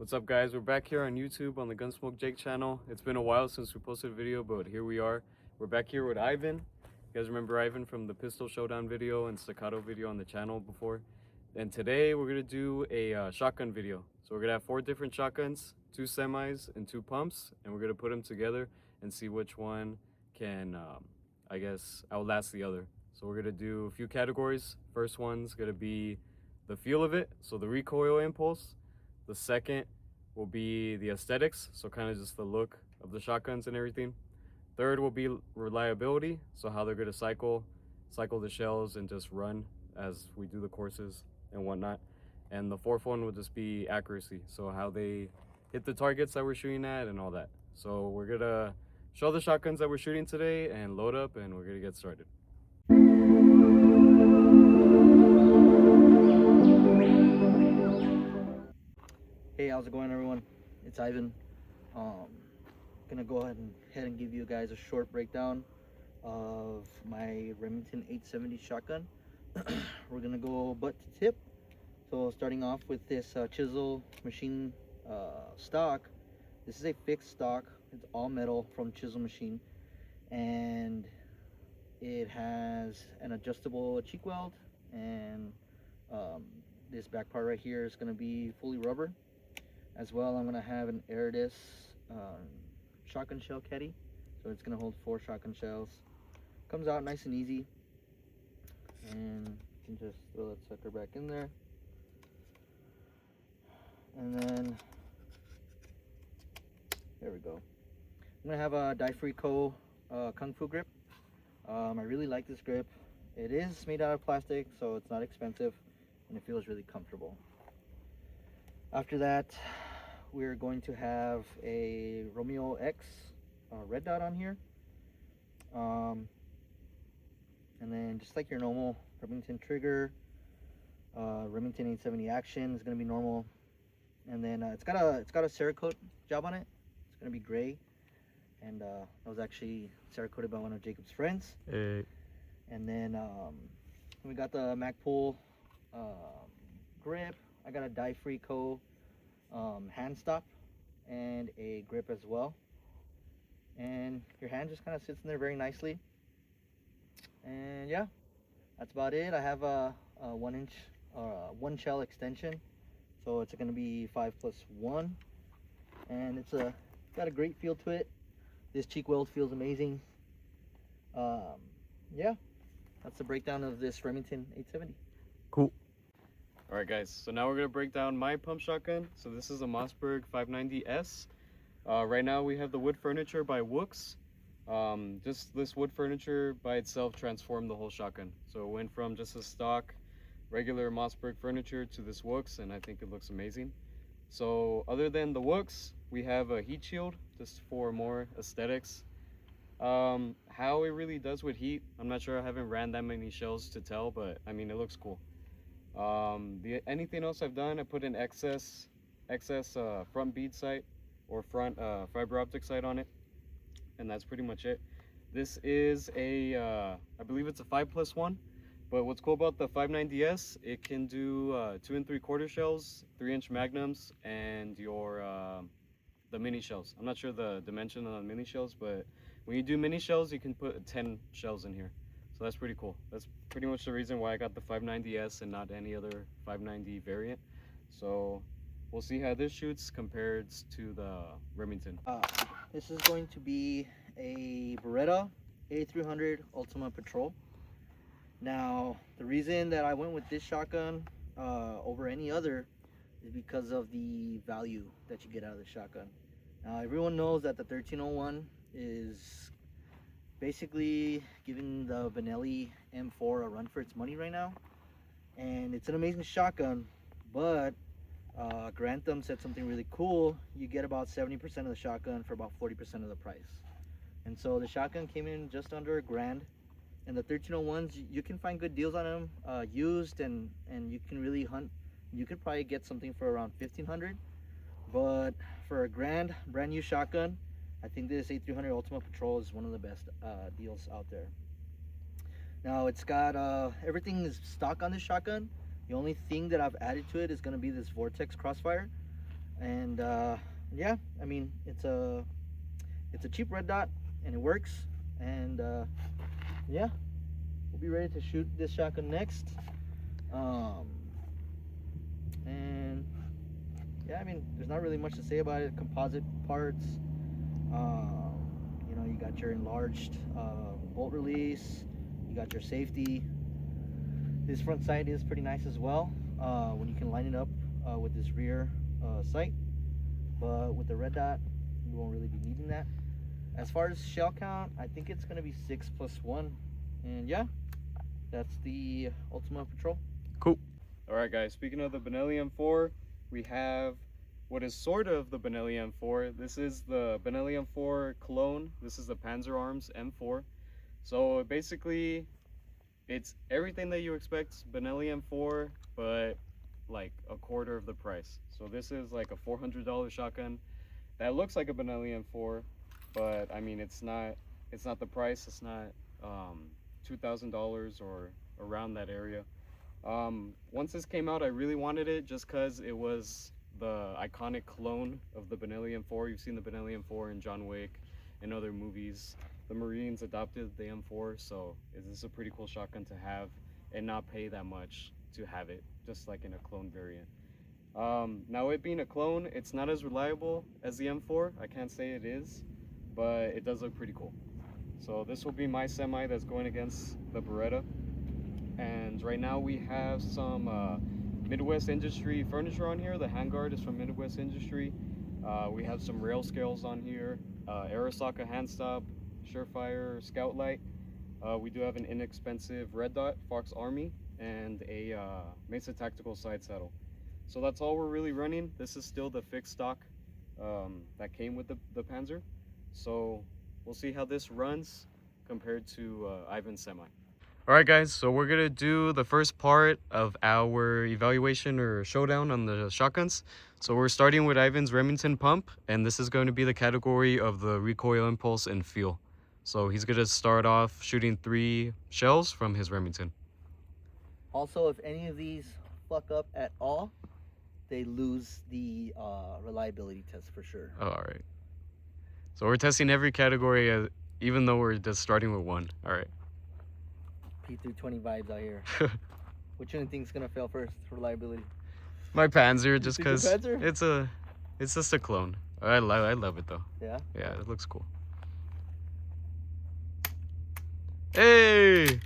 What's up, guys? We're back here on YouTube on the Gunsmoke Jake channel. It's been a while since we posted a video, but here we are. We're back here with Ivan. You guys remember Ivan from the Pistol Showdown video and Staccato video on the channel before? And today we're gonna do a shotgun video. So we're gonna have 4 different shotguns, 2 semis and 2 pumps, and we're gonna put them together and see which one can, I guess, outlast the other. So we're gonna do a few categories. First one's gonna be the feel of it, so the recoil impulse. The second will be the aesthetics, so kind of just the look of the shotguns and everything. Third will be reliability, so how they're gonna cycle the shells and just run as we do the courses and whatnot. And the fourth one will just be accuracy, so how they hit the targets that we're shooting at and all that. So we're gonna show the shotguns that we're shooting today and load up, and we're gonna get started. Hey, how's it going, everyone? It's Ivan. Gonna go ahead and give you guys a short breakdown of my Remington 870 shotgun. We're gonna go butt to tip. So starting off with this chisel machine stock. This is a fixed stock. It's all metal from Chisel Machine, and it has an adjustable cheek weld, and this back part right here is gonna be fully rubber. As well, I'm gonna have an Aridis shotgun shell caddy, so it's gonna hold 4 shotgun shells. Comes out nice and easy, and you can just throw that sucker back in there. And then there we go. I'm gonna have a Difrico Kung Fu grip. I really like this grip. It is made out of plastic, so it's not expensive, and it feels really comfortable. After that, we're going to have a Romeo X red dot on here, and then just like your normal Remington trigger, Remington 870 action is going to be normal, and then it's got a Cerakote job on it. It's going to be gray, and that was actually Cerakoted by one of Jacob's friends. Hey. And then we got the Magpul grip. I got a Difrico hand stop and a grip as well, and your hand just kind of sits in there very nicely. And yeah, that's about it. I have a 1-inch 1 shell extension, so it's going to be 5+1, and it's got a great feel to it. This cheek weld feels amazing. Yeah, that's the breakdown of this Remington 870. Cool. Alright, guys, so now we're going to break down my pump shotgun. So this is a Mossberg 590S. Right now we have the wood furniture by Wooks. Just this wood furniture by itself transformed the whole shotgun. So it went from just a stock regular Mossberg furniture to this Wooks, and I think it looks amazing. So other than the Wooks, we have a heat shield just for more aesthetics. How it really does with heat, I'm not sure. I haven't ran that many shells to tell, but I mean, it looks cool. Anything else I've done, I put an excess front bead sight or front fiber optic sight on it, and that's pretty much it. This is a I believe it's a 5+1, but what's cool about the 590S, it can do 2 3/4 shells, 3-inch magnums, and your the mini shells. I'm not sure the dimension on the mini shells, but when you do mini shells, you can put 10 shells in here. So that's pretty cool. That's pretty much the reason why I got the 590S and not any other 590 variant. So we'll see how this shoots compared to the Remington. This is going to be a Beretta A300 Ultima Patrol. Now, the reason that I went with this shotgun over any other is because of the value that you get out of the shotgun. Now, everyone knows that the 1301 is basically giving the Benelli M4 a run for its money right now, and it's an amazing shotgun, but Grantham said something really cool. You get about 70% of the shotgun for about 40% of the price, and so the shotgun came in just under $1,000. And the 1301s, you can find good deals on them used, and you can really hunt. You could probably get something for around $1,500, but for $1,000 brand new shotgun, I think this A300 Ultima Patrol is one of the best deals out there. Now, it's got everything is stock on this shotgun. The only thing that I've added to it is going to be this Vortex crossfire. And yeah, I mean it's a cheap red dot and it works. And yeah, we'll be ready to shoot this shotgun next. And yeah, I mean there's not really much to say about it. Composite parts. You know, you got your enlarged bolt release. You got your safety. This front sight is pretty nice as well when you can line it up with this rear sight. But with the red dot, you won't really be needing that. As far as shell count, I think it's going to be 6 + 1. And yeah, that's the Ultima Patrol. Cool. All right, guys. Speaking of the Benelli M4, we have what is sort of the Benelli M4. This is the Benelli M4 clone. This is the Panzer Arms M4. So basically, it's everything that you expect Benelli M4, but like a quarter of the price. So this is like a $400 shotgun that looks like a Benelli M4, but I mean it's not the price. It's not $2,000 or around that area. Once this came out, I really wanted it just because it was the iconic clone of the Benelli M4. You've seen the Benelli M4 in John Wick and other movies. The Marines adopted the M4, so this is a pretty cool shotgun to have and not pay that much to have it, just like in a clone variant. Now it being a clone, it's not as reliable as the M4. I can't say it is, but it does look pretty cool. So this will be my semi that's going against the Beretta. And right now we have some Midwest Industry furniture on here. The handguard is from Midwest Industry. We have some rail scales on here, Arisaka hand stop, Surefire Scout Light. We do have an inexpensive red dot Fox Army and a Mesa Tactical side saddle. So that's all we're really running. This is still the fixed stock that came with the Panzer. So we'll see how this runs compared to Ivan's semi. All right, guys, so we're gonna do the first part of our evaluation or showdown on the shotguns. So we're starting with Ivan's Remington pump, and this is going to be the category of the recoil, impulse, and feel. So he's gonna start off shooting 3 shells from his Remington. Also, if any of these fuck up at all, they lose the reliability test for sure. Oh, all right. So we're testing every category, even though we're just starting with 1. All right. P320 vibes out here. Which one do you think is gonna fail first for reliability? My Panzer, just think the because Panzer? it's just a clone. I love it though. Yeah? Yeah, it looks cool. Hey!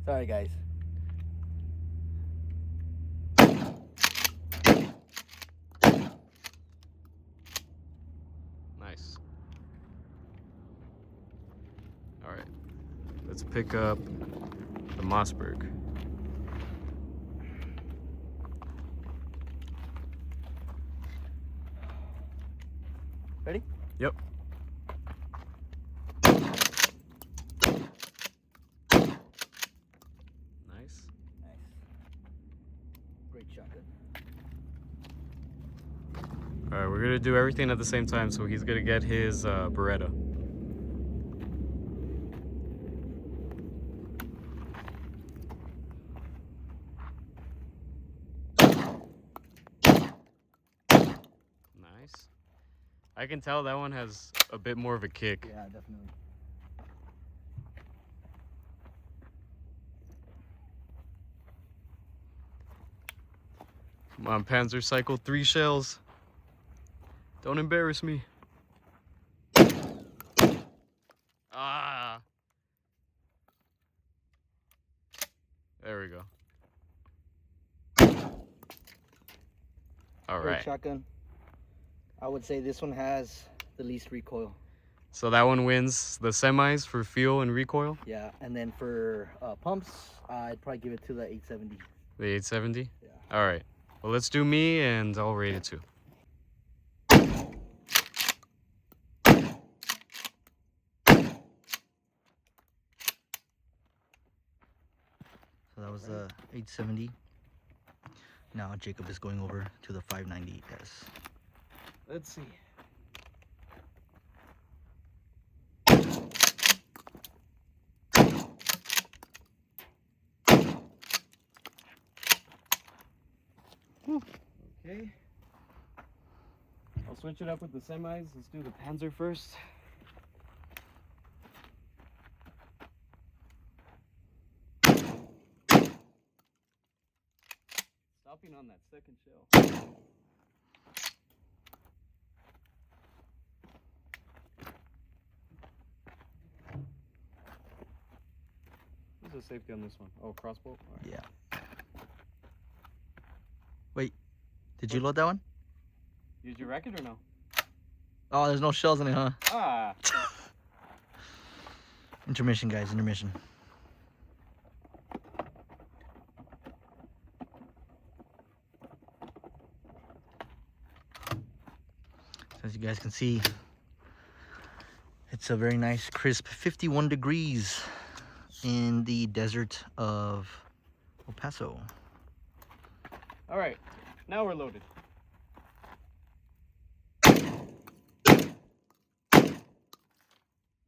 Sorry, guys. Nice. All right. Let's pick up the Mossberg. Ready? Yep. Nice. Nice. Great shotgun. All right, we're gonna do everything at the same time, so he's gonna get his Beretta. Nice. I can tell that one has a bit more of a kick. Yeah, definitely. Come on, Panzer, cycle 3 shells. Don't embarrass me. Ah. There we go. All Great right. shotgun. I would say this one has the least recoil. So that one wins the semis for feel and recoil. Yeah, and then for pumps, I'd probably give it to the 870. The 870? Yeah. All right. Well, let's do me, and I'll rate it too. So that was the 870. Now Jacob is going over to the 590S. Let's see. Okay. switch it up with the semis. Let's do the Panzer first. Stopping on that second shell. What's the safety on this one? Oh, crossbow? Right. Yeah. Wait, did you load that one? Did you rack it or no? Oh, there's no shells in it, huh? Ah! Intermission, guys, intermission. As you guys can see, it's a very nice crisp 51 degrees in the desert of El Paso. All right, now we're loaded.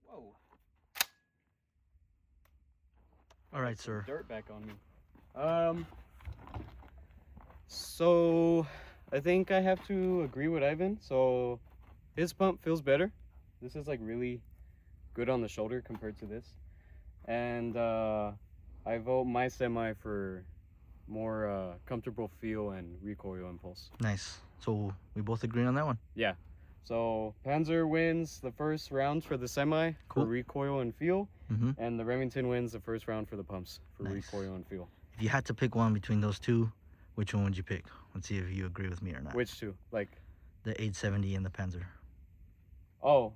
Whoa. All right, sir. Dirt back on me. So I think I have to agree with Ivan. So his pump feels better. This is like really good on the shoulder compared to this. And I vote my semi for more comfortable feel and recoil impulse. Nice. So we both agree on that one. Yeah. So Panzer wins the first round for the semi Cool. for recoil and feel, Mm-hmm. and the Remington wins the first round for the pumps for Nice. recoil and feel. If you had to pick one between those two, which one would you pick? Let's see if you agree with me or not. Which two? Like The 870 and the Panzer. oh,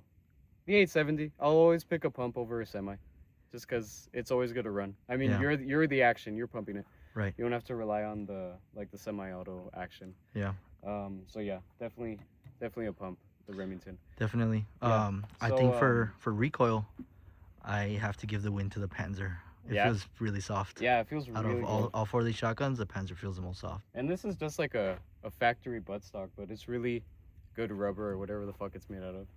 the 870. I'll always pick a pump over a semi, just because it's always good to run. I mean, Yeah. you're the action. You're pumping it. Right. You don't have to rely on the semi-auto action. Yeah. So yeah, definitely a pump. The Remington. Definitely. Yeah. I think for recoil, I have to give the win to the Panzer. It Yeah. feels really soft. Yeah, it feels Out really of good. all four of these shotguns, the Panzer feels the most soft. And this is just like a factory buttstock, but it's really good rubber or whatever the fuck it's made out of.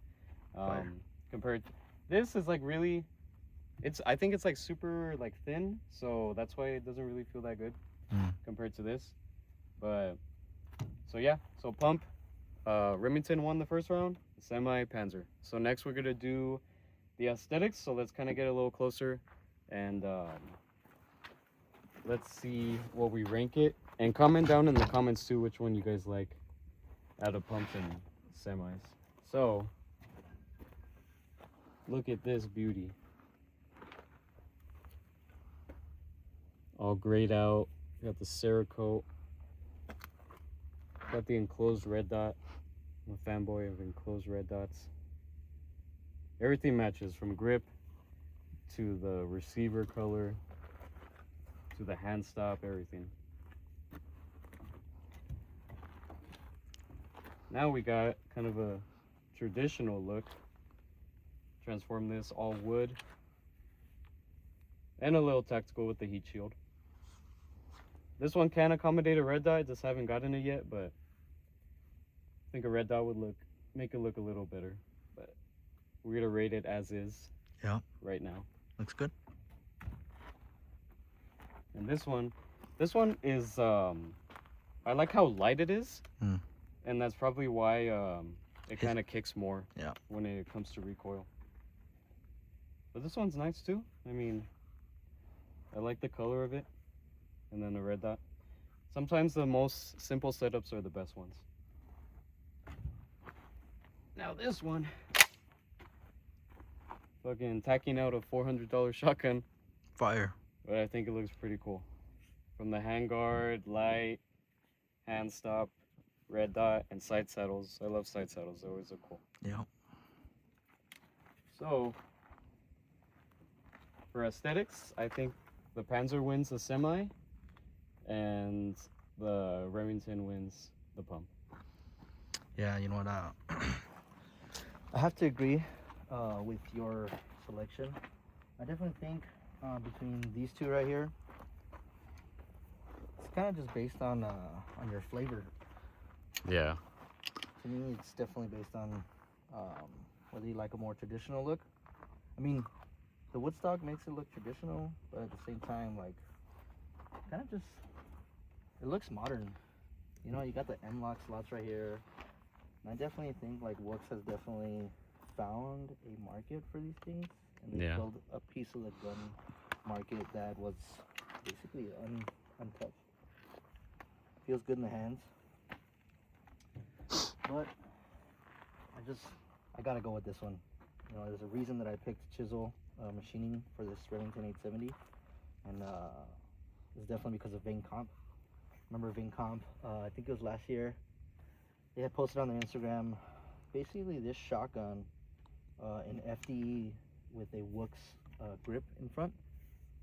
Fire. Compared, this is like really, I think it's like super like thin, so that's why it doesn't really feel that good compared to this. But so yeah, so pump. Remington won the first round, semi Panzer. So next we're gonna do the aesthetics. So let's kind of get a little closer and let's see what we rank it. And comment down in the comments too which one you guys like out of pumps and semis. So look at this beauty. All grayed out. Got the Cerakote. Got the enclosed red dot. I'm a fanboy of enclosed red dots. Everything matches from grip to the receiver color to the hand stop, everything. Now we got kind of a traditional look. Transform this all wood and a little tactical with the heat shield. This one can accommodate a red dot, just haven't gotten it yet, but I think a red dot would make it look a little better. But we're gonna rate it as is. Yeah. Right now. Looks good. And this one is I like how light it is. And that's probably why it kind of kicks more. Yeah. When it comes to recoil. But this one's nice too. I mean, I like the color of it. And then the red dot. Sometimes the most simple setups are the best ones. Now this one, fucking tacking out a $400 shotgun. Fire. But I think it looks pretty cool. From the handguard, light, hand stop, red dot, and side saddles. I love side saddles, they always look cool. Yeah. So, for aesthetics, I think the Panzer wins the semi, and the Remington wins the pump. Yeah, you know what? I have to agree with your selection. I definitely think between these two right here, it's kind of just based on your flavor. Yeah. To me, it's definitely based on whether you like a more traditional look. I mean, the woodstock makes it look traditional, but at the same time, like, kind of just, it looks modern. You know, you got the M-lock slots right here. And I definitely think like Wooks has definitely found a market for these things, and they Yeah. filled a piece of the gun market that was basically untouched. Feels good in the hands, but I gotta go with this one. You know, there's a reason that I picked chisel machining for this Remington 870, and it's definitely because of Vane Comp. Remember Vane Comp? I think it was last year. They had posted on their Instagram basically this shotgun in FDE with a Wooks grip in front.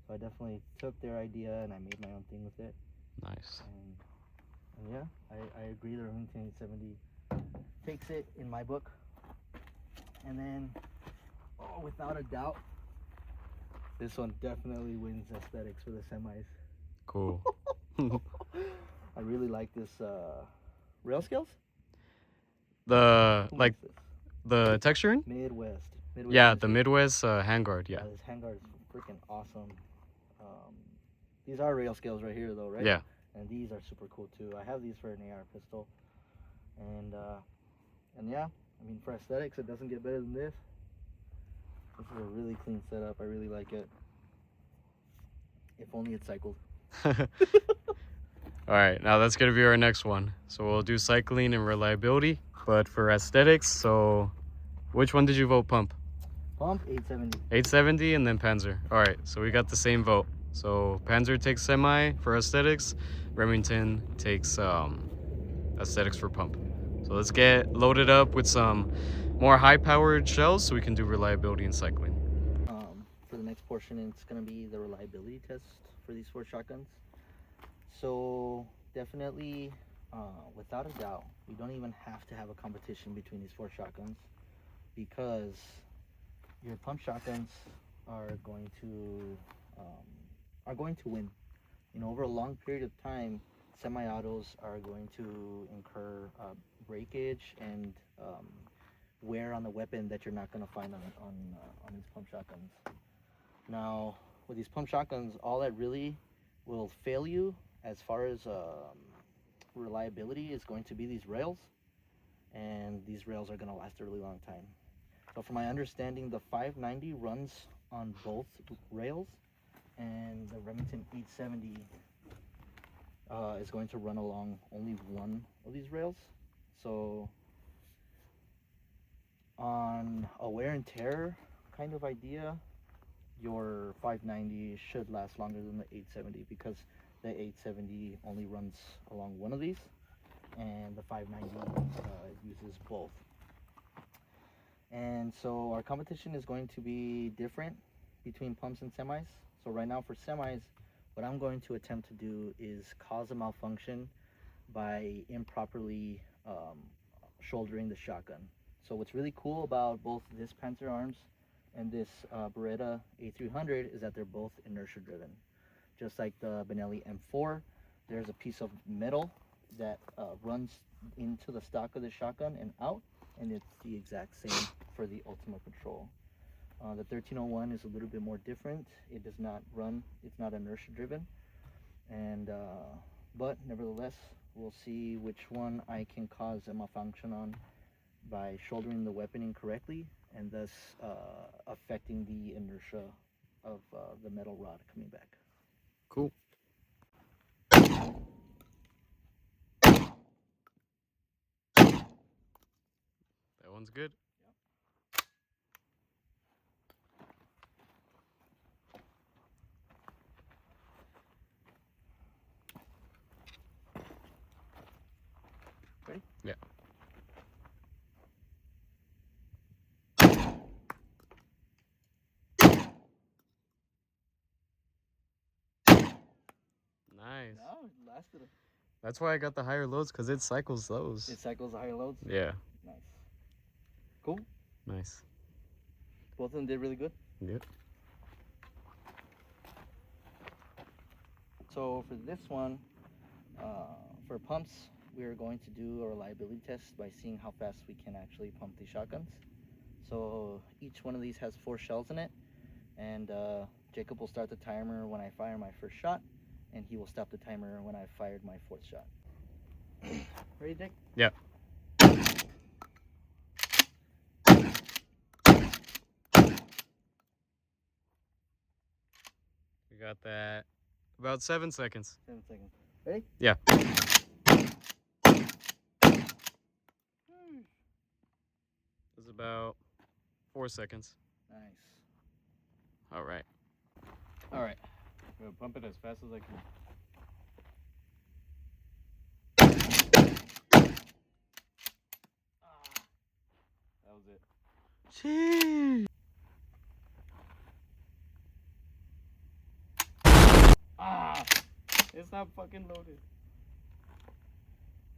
So I definitely took their idea and I made my own thing with it. Nice. And yeah, I agree the Remington 870 takes it in my book. And then, without a doubt, this one definitely wins aesthetics for the semis. Cool. I really like this rail scales. The Who like makes this? the texturing? Midwest. Yeah, the Industries. Midwest handguard. Yeah. This handguard is freaking awesome. These are rail scales right here, though, right? Yeah. And these are super cool too. I have these for an AR pistol, and yeah, I mean for aesthetics, it doesn't get better than this. This is a really clean setup. I really like it. If only it cycled. All right, now that's gonna be our next one. So we'll do cycling and reliability, but for aesthetics, so which one did you vote? Pump. Pump 870. 870 and then Panzer. All right, so we got the same vote. So Panzer takes semi for aesthetics, Remington takes aesthetics for pump. So let's get loaded up with some more high-powered shells so we can do reliability and cycling. For the next portion, it's gonna be the reliability test for these 4 shotguns. So definitely, without a doubt, we don't even have to have a competition between these 4 shotguns because your pump shotguns are going to win. You know, over a long period of time, semi-autos are going to incur breakage and wear on the weapon that you're not going to find on these pump shotguns. Now, with these pump shotguns, all that really will fail you as far as reliability is going to be these rails, and these rails are going to last a really long time. So from my understanding, the 590 runs on both rails, and the Remington 870 is going to run along only one of these rails. So on a wear and tear kind of idea, your 590 should last longer than the 870 because the 870 only runs along one of these, and the 590 uses both. And so our competition is going to be different between pumps and semis. So right now for semis, what I'm going to attempt to do is cause a malfunction by improperly shouldering the shotgun. So what's really cool about both this Panzer Arms and this Beretta A300 is that they're both inertia driven. Just like the Benelli M4, there's a piece of metal that runs into the stock of the shotgun and out, and it's the exact same for the Ultima Patrol. The 1301 is a little bit more different. It does not run, it's not inertia driven, and but nevertheless, we'll see which one I can cause a malfunction on by shouldering the weapon incorrectly, and thus affecting the inertia of the metal rod coming back. Cool. That one's good. Ready? Yeah. Nice. No, it lasted. That's why I got the higher loads, because it cycles those. It cycles the higher loads? Yeah. Nice. Cool. Nice. Both of them did really good. Yep. So for this one, for pumps, we're going to do a reliability test by seeing how fast we can actually pump these shotguns. So each one of these has 4 shells in it, and Jacob will start the timer when I fire my first shot, and he will stop the timer when I fired my 4th shot. Ready, Jake? Yeah. got that. About 7 seconds. 7 seconds. Ready? Yeah. It's about 4 seconds. Nice. All right. All right. I'm gonna pump it as fast as I can. That was it. Jeez. Ah! It's not fucking loaded.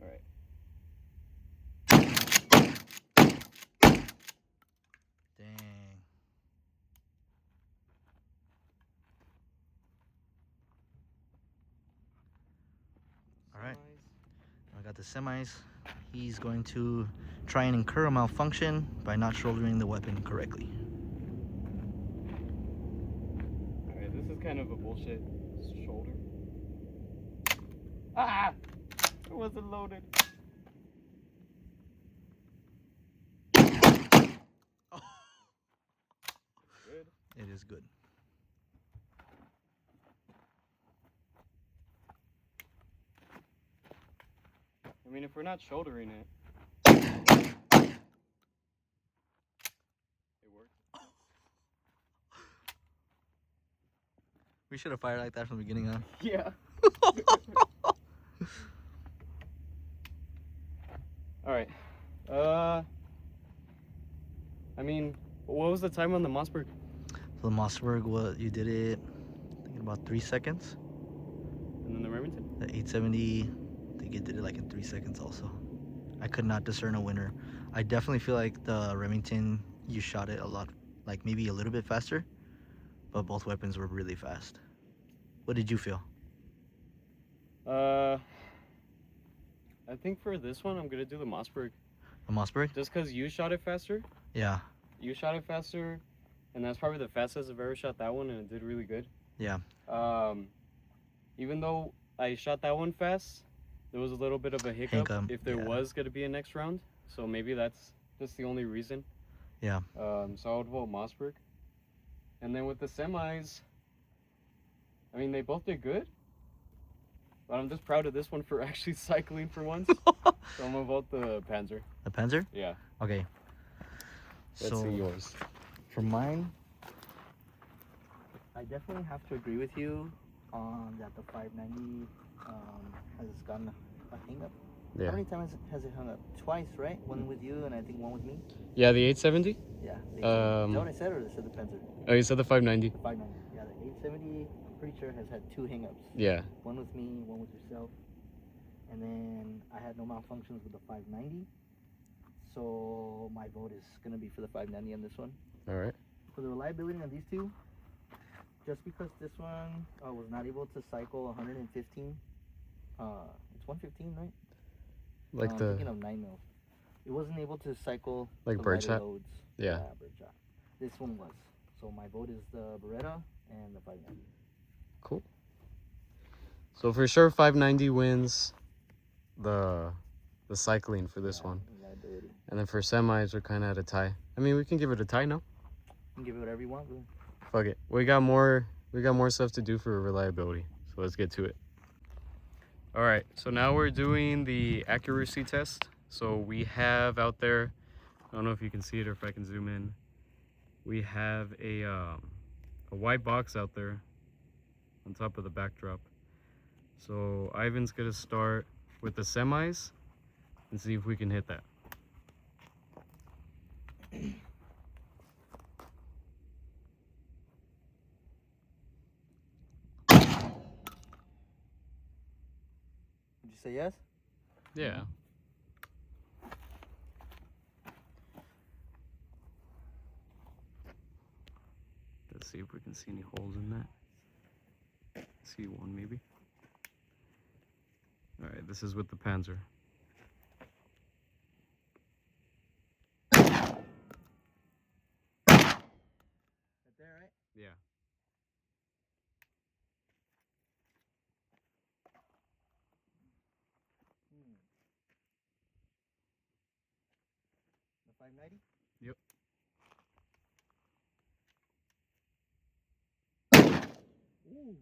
All right. Dang. All right. I got the semis. He's going to try and incur a malfunction by not shouldering the weapon correctly. Alright, this is kind of a bullshit shoulder. Ah! It wasn't loaded. Oh. Good. It is good. I mean, if we're not shouldering it, it works. We should have fired like that from the beginning, huh? Yeah. Alright. I mean, what was the time on the Mossberg? So the Mossberg, what you did it, I think in about 3 seconds. And then the Remington? The 870, I think it did it like in 3 seconds also. I could not discern a winner. I definitely feel like the Remington, you shot it a lot, like maybe a little bit faster, but both weapons were really fast. What did you feel? I think for this one, I'm gonna do the Mossberg. The Mossberg? Just because you shot it faster. Yeah. You shot it faster, and that's probably the fastest I've ever shot that one, and it did really good. Yeah. Even though I shot that one fast, there was a little bit of a hiccup if there was going to be a next round. So maybe that's just the only reason. Yeah. So I would vote Mossberg. And then with the semis, I mean, they both did good. But I'm just proud of this one for actually cycling for once. So I'm going to vote the Panzer. The Panzer? Yeah. Okay. Let's see yours. For mine, I definitely have to agree with you on that the 590 has gotten a hang up. Yeah. How many times has it hung up? Twice, right? One with you and I think one with me. Yeah, the 870? Yeah. Is that what I said, or I said the Panzer? Oh, you said the 590. The 590. Yeah, the 870, I'm pretty sure, has had 2 hang-ups. Yeah. One with me, one with yourself. And then I had no malfunctions with the 590. So my vote is going to be for the 590 on this one. All right. For the reliability on these two, just because this one was not able to cycle 115, it's 115, right? Like I'm the... thinking of 9 mil. It wasn't able to cycle like the birdshot? loads. Yeah. Birdshot. This one was. So my vote is the Beretta and the 590. Cool. So for sure 590 wins the cycling for this one. Reliability. And then for semis, we're kind of at a tie. I mean, we can give it a tie, no? You can give it whatever you want, bro. Fuck it. We got more stuff to do for reliability. So let's get to it. All right. So now we're doing the accuracy test. So we have out there, I don't know if you can see it or if I can zoom in. We have a white box out there on top of the backdrop. So Ivan's gonna start with the semis and see if we can hit that. Did you say yes? Yeah. Let's see if we can see any holes in that. See one maybe. All right, this is with the Panzer. Right there, right? Yeah. The 590? Yep. Ooh.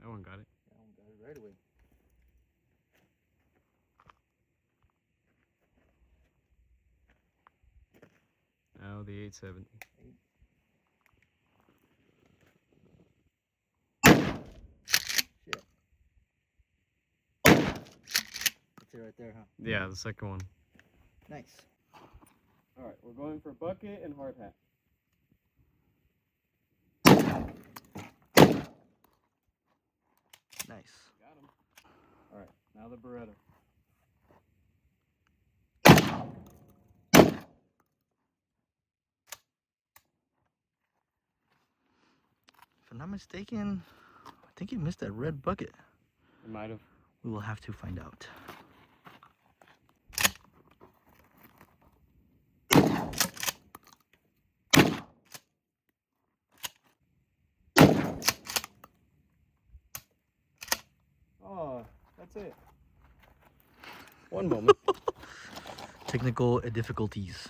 That one got it. That one got it right away. Now the 870. Shit. That's it right there, huh? Yeah, the second one. Nice. All right, we're going for bucket and hard hat. Nice. Got him. All right, now the Beretta. If I'm not mistaken, I think he missed that red bucket. It might have. We will have to find out. Oh, that's it. One moment. Technical difficulties.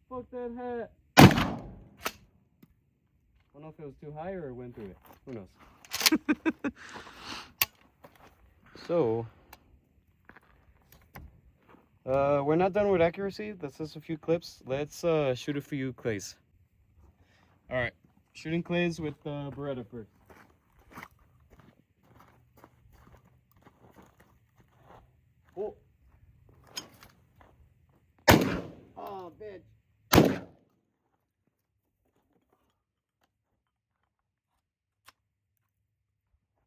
Fuck that hat. I don't know if it was too high or it went through it. Who knows? So, we're not done with accuracy. That's just a few clips. Let's shoot a few clays. All right, shooting clays with Beretta first. Oh. Oh, bitch.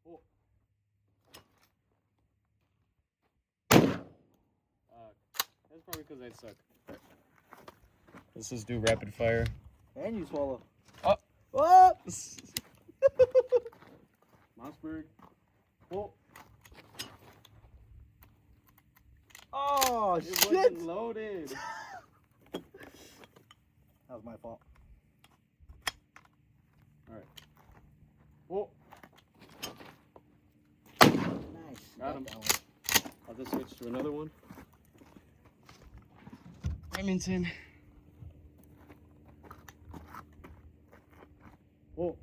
Oh. That's probably because I suck. Let's just do rapid fire. And you swallow. Oh. Oh! Mossberg. Oh. Oh, It shit! wasn't loaded. That was my fault. All right. Oh. Nice. Got him. that one. I'll just switch to another one. Remington. Oh.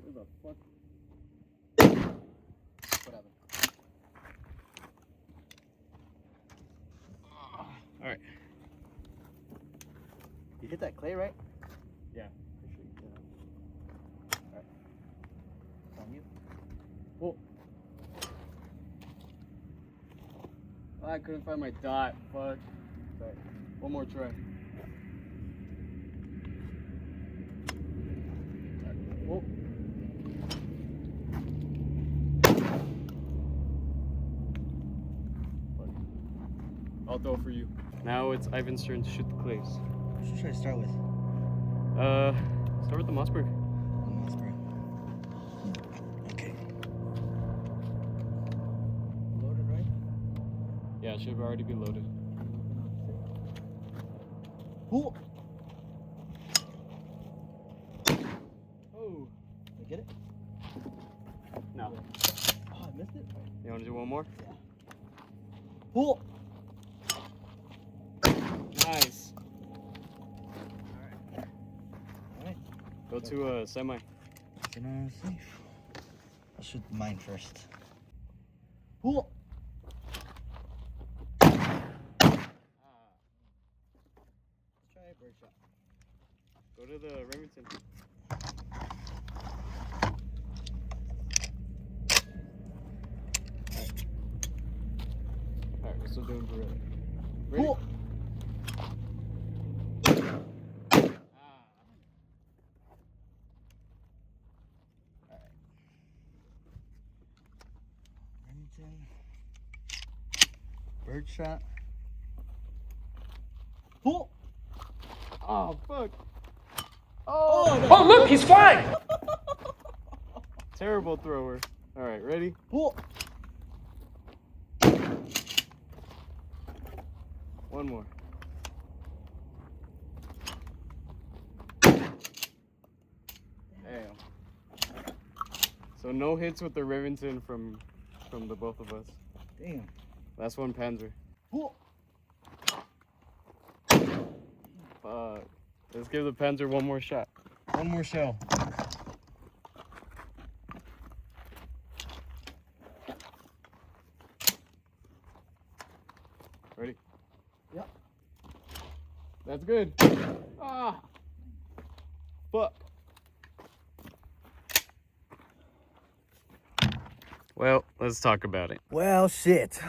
Where the fuck? What happened? All right. You hit that clay, right? Yeah, for sure. Yeah. All right. It's on you. Oh. I couldn't find my dot. Fuck. Sorry. One more try. Oh. Fuck. I'll throw for you. Now it's Ivan's turn to shoot the clays. What should I start with? Start with the Mossberg. Okay. Loaded, right? Yeah, it should already be loaded. Oh! Oh. Did I get it? No. Oh, I missed it? You want to do one more? Yeah. Oh! Nice. Alright. Go to semi. Safe. I'll shoot mine first. Oh! Let's try a bird shot. Go to the Remington. Alright, we're still doing Beretta. Ready? Oh! Remington. Bird shot. Oh! Oh, fuck. Oh, look, he's flying! Terrible thrower. Alright, ready? Oh! One more. Damn. So no hits with the Remington from the both of us. Damn. Last one, Panzer. Oh! Fuck. Let's give the Panzer one more shot. One more shell. Ready? Yep. That's good. Ah! Fuck. Well, let's talk about it. Well, shit.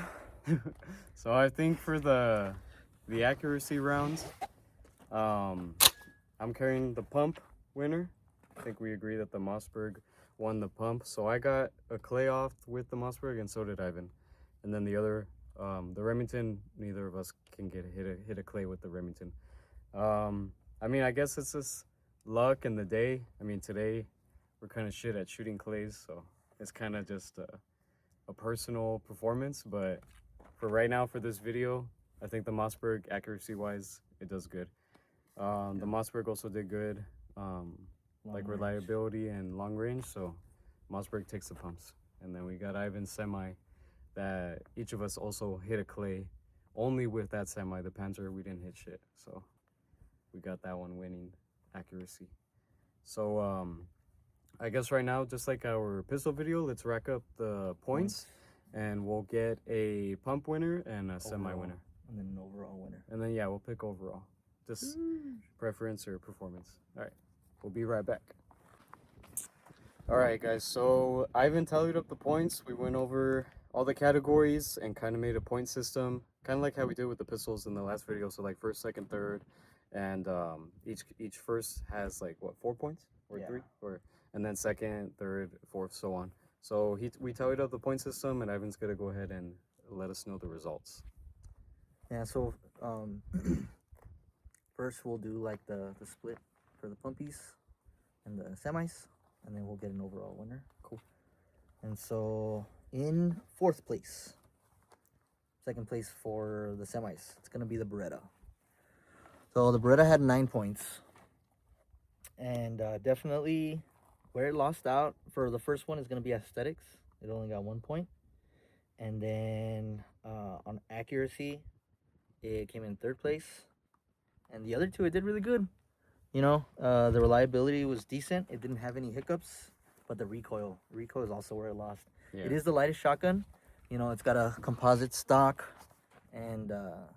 So I think for the accuracy rounds, I'm carrying the pump winner. I think we agree that the Mossberg won the pump. So I got a clay off with the Mossberg, and so did Ivan. And then the other, the Remington, neither of us can hit a clay with the Remington. I mean, I guess it's just luck in the day. I mean, today we're kind of shit at shooting clays, so it's kind of just a personal performance. But for right now, for this video, I think the Mossberg, accuracy-wise, it does good. The Mossberg also did good, like reliability and long range, so Mossberg takes the pumps. And then we got Ivan's semi that each of us also hit a clay. Only with that semi, the Panzer, we didn't hit shit. So we got that one winning accuracy. So I guess right now, just like our pistol video, let's rack up the points and we'll get a pump winner and a semi winner. And then an overall winner. And then, yeah, we'll pick overall. Just preference or performance. All right, we'll be right back. All right, guys, so Ivan tallied up the points. We went over all the categories and kind of made a point system, kind of like how we did with the pistols in the last video. So like first, second, third, and each first has like what, 4 points or 3, or and then second, third, fourth, so on. So we tallied up the point system, and Ivan's gonna go ahead and let us know the results. Yeah, so first we'll do like the split for the pumpies and the semis, and then we'll get an overall winner. Cool. And so in 4th place, second place for the semis, it's gonna be the Beretta. So the Beretta had 9 points, and definitely where it lost out for the first one is gonna be aesthetics. It only got 1 point, and then on accuracy, it came in 3rd place, and the other two, it did really good. You know, the reliability was decent. It didn't have any hiccups, but the recoil is also where it lost. Yeah. It is the lightest shotgun. You know, it's got a composite stock, and the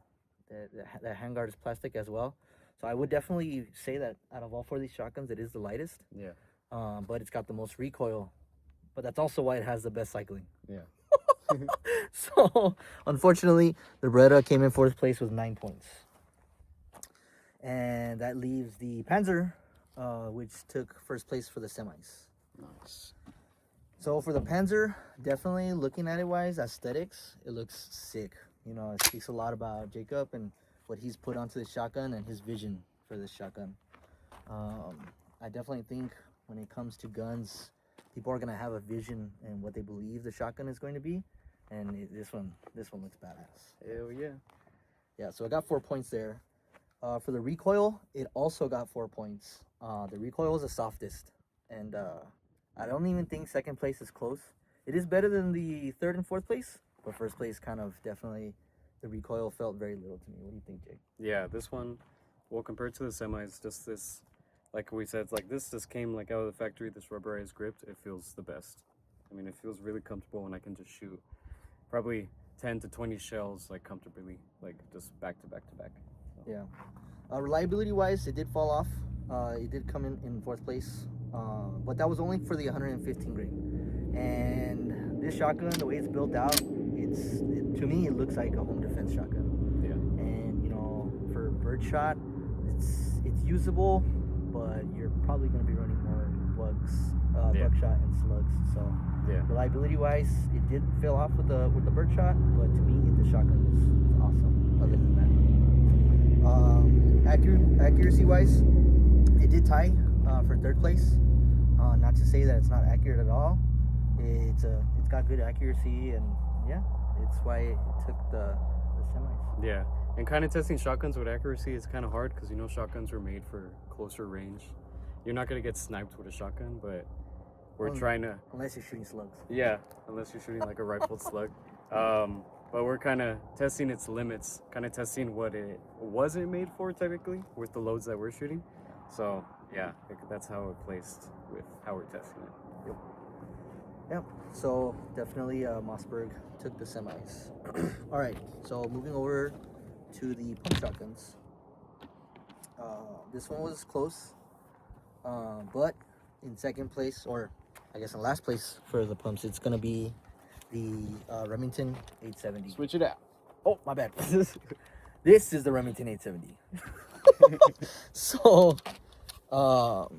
handguard is plastic as well. So I would definitely say that out of all 4 of these shotguns, it is the lightest. Yeah. But it's got the most recoil. But that's also why it has the best cycling. Yeah. So, unfortunately, the Beretta came in 4th place with 9 points. And that leaves the Panzer, which took 1st place for the semis. Nice. So for the Panzer, definitely looking at it wise, aesthetics, it looks sick. You know, it speaks a lot about Jacob and what he's put onto the shotgun and his vision for this shotgun. I definitely think when it comes to guns, people are going to have a vision and what they believe the shotgun is going to be. And this one looks badass. Hell yeah. Yeah, so I got 4 points there. For the recoil, it also got 4 points. The recoil was the softest. And I don't even think 2nd place is close. It is better than the 3rd and 4th place. But 1st place kind of definitely, the recoil felt very little to me. What do you think, Jake? Yeah, this one, well, compared to the semis, just this, like we said, like this just came like out of the factory, this rubberized grip, it feels the best. I mean, it feels really comfortable, and I can just shoot probably 10 to 20 shells like comfortably, like just back to back to back. So. Yeah. Reliability wise, it did fall off. It did come in 4th place, but that was only for the 115 grain. And this shotgun, the way it's built out, to me it looks like a home defense shotgun. Yeah. And you know, for birdshot, it's usable, but you're probably going to be running more buckshot and slugs. So yeah. Reliability wise, it did fail off with the birdshot, but to me the shotgun is awesome. Other than that, accuracy wise, it did tie for 3rd place. Not to say that it's not accurate at all. It's got good accuracy, and yeah, it's why it took the semis. Yeah, and kind of testing shotguns with accuracy is kind of hard because you know shotguns are made for closer range. You're not gonna get sniped with a shotgun, but we're trying to. Unless you're shooting slugs. Yeah, unless you're shooting like a rifled slug. but we're kind of testing its limits, kind of testing what it wasn't made for technically with the loads that we're shooting. So yeah, that's how it placed with how we're testing it. Yep. So definitely Mossberg took the semis. All right. So moving over to the pump shotguns. This one was close, but in second place, or I guess in last place for the pumps, it's gonna be the Remington 870. Switch it out. Oh, my bad. This is the Remington 870. So, for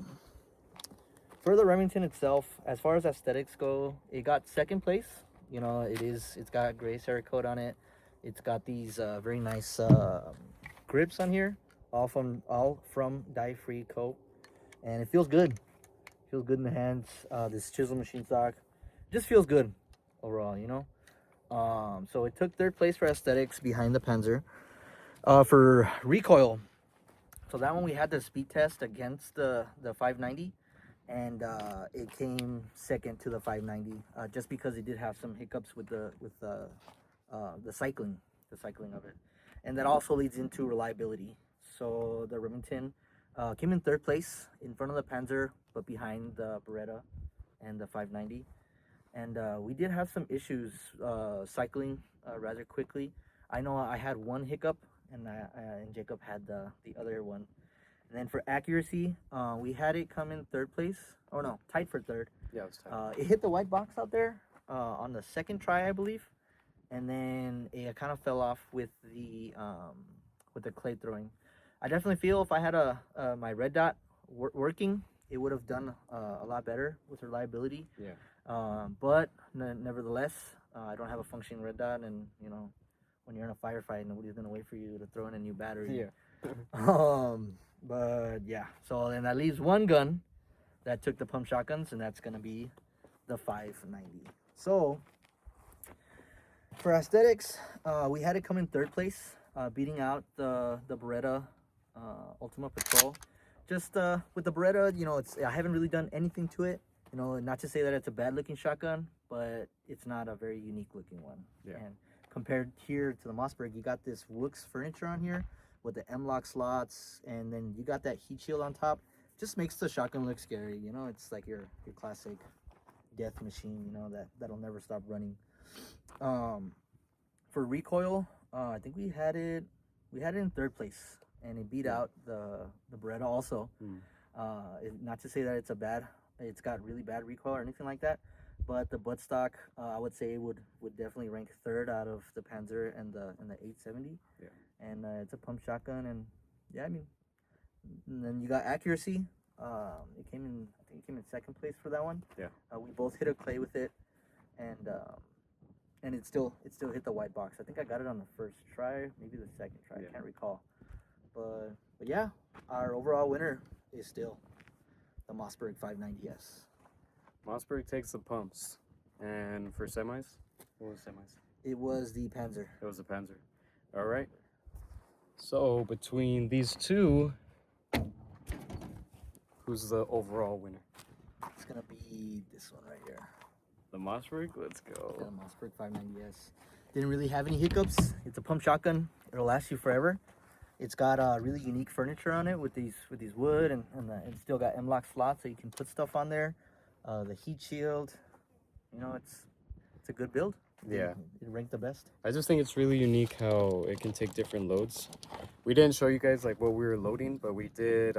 the Remington itself, as far as aesthetics go, it got second place. You know, it's got gray Cerakote on it. It's got these very nice grips on here, all from dye-free coat, and it feels good. Feels good in the hands. This chisel machine stock just feels good overall, you know. So it took third place for aesthetics behind the Panzer. For recoil, so that one we had the speed test against the 590, and it came second to the 590, just because it did have some hiccups with the cycling of it, and that also leads into reliability. So the Remington came in third place in front of the Panzer, but behind the Beretta and the 590. And we did have some issues cycling rather quickly. I know I had one hiccup, and Jacob had the other one. And then for accuracy, we had it come in third place. Oh no, tied for third. Yeah, it was tight. It hit the white box out there on the second try, I believe, and then it kind of fell off with the clay throwing. I definitely feel if I had my red dot working, it would have done a lot better with reliability. Yeah. But nevertheless, I don't have a functioning red dot, and you know, when you're in a firefight, nobody's gonna wait for you to throw in a new battery. Yeah. But yeah, so then that leaves one gun that took the pump shotguns, and that's gonna be the 590. So for aesthetics, we had it come in third place, beating out the Beretta Ultima Patrol. Just with the Beretta, you know, I haven't really done anything to it. You know, not to say that it's a bad looking shotgun, but it's not a very unique looking one. Yeah. And compared here to the Mossberg, you got this Wooks furniture on here with the M-lock slots, and then you got that heat shield on top. Just makes the shotgun look scary. You know, it's like your classic death machine, you know, that'll never stop running. For recoil, I think we had it in third place, and it beat out the Beretta also. Not to say that it's got really bad recoil or anything like that, but the buttstock, I would say would definitely rank third out of the Panzer and the 870. Yeah. And it's a pump shotgun, and yeah, I mean, and then you got accuracy. I think it came in second place for that one. Yeah. We both hit a clay with it, and it still hit the white box. I think I got it on the first try, maybe the second try. Yeah. I can't recall. But yeah, our overall winner is still the Mossberg 590S. Mossberg takes the pumps. And for semis? What was semis? It was the Panzer. It was the Panzer. All right. So between these two, who's the overall winner? It's gonna be this one right here. The Mossberg? Let's go. The Mossberg 590S. Didn't really have any hiccups. It's a pump shotgun. It'll last you forever. It's got really unique furniture on it with these wood, and it's still got M-lock slots so you can put stuff on there. The heat shield, you know, it's a good build. Yeah. It ranked the best. I just think it's really unique how it can take different loads. We didn't show you guys like what we were loading, but we did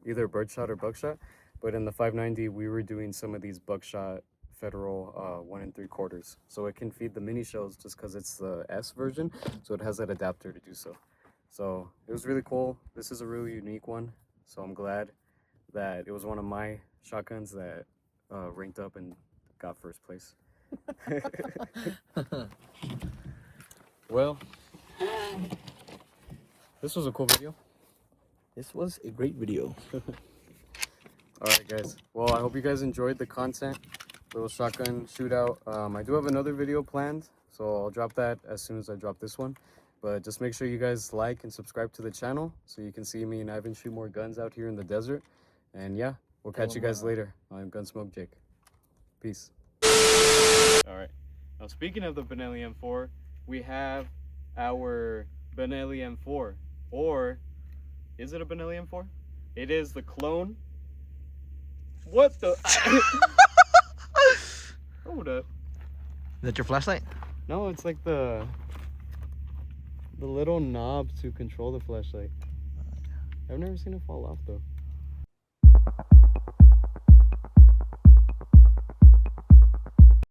either birdshot or buckshot. But in the 590, we were doing some of these buckshot Federal 1 3/4. So it can feed the mini shells just because it's the S version. So it has that adapter to do so. So it was really cool. This is a really unique one. So I'm glad that it was one of my shotguns that ranked up and got first place. Well, this was a cool video. This was a great video. Alright guys, well I hope you guys enjoyed the content, little shotgun shootout. I do have another video planned, so I'll drop that as soon as I drop this one. But just make sure you guys like and subscribe to the channel so you can see me and Ivan shoot more guns out here in the desert. And yeah, we'll catch you guys later. I'm Gunsmoke Jake. Peace. Alright, now speaking of the Benelli M4, we have our Benelli M4, or is it a Benelli M4? It is the clone. What the? Hold up. Is that your flashlight? No, it's like the little knob to control the flashlight. I've never seen it fall off though.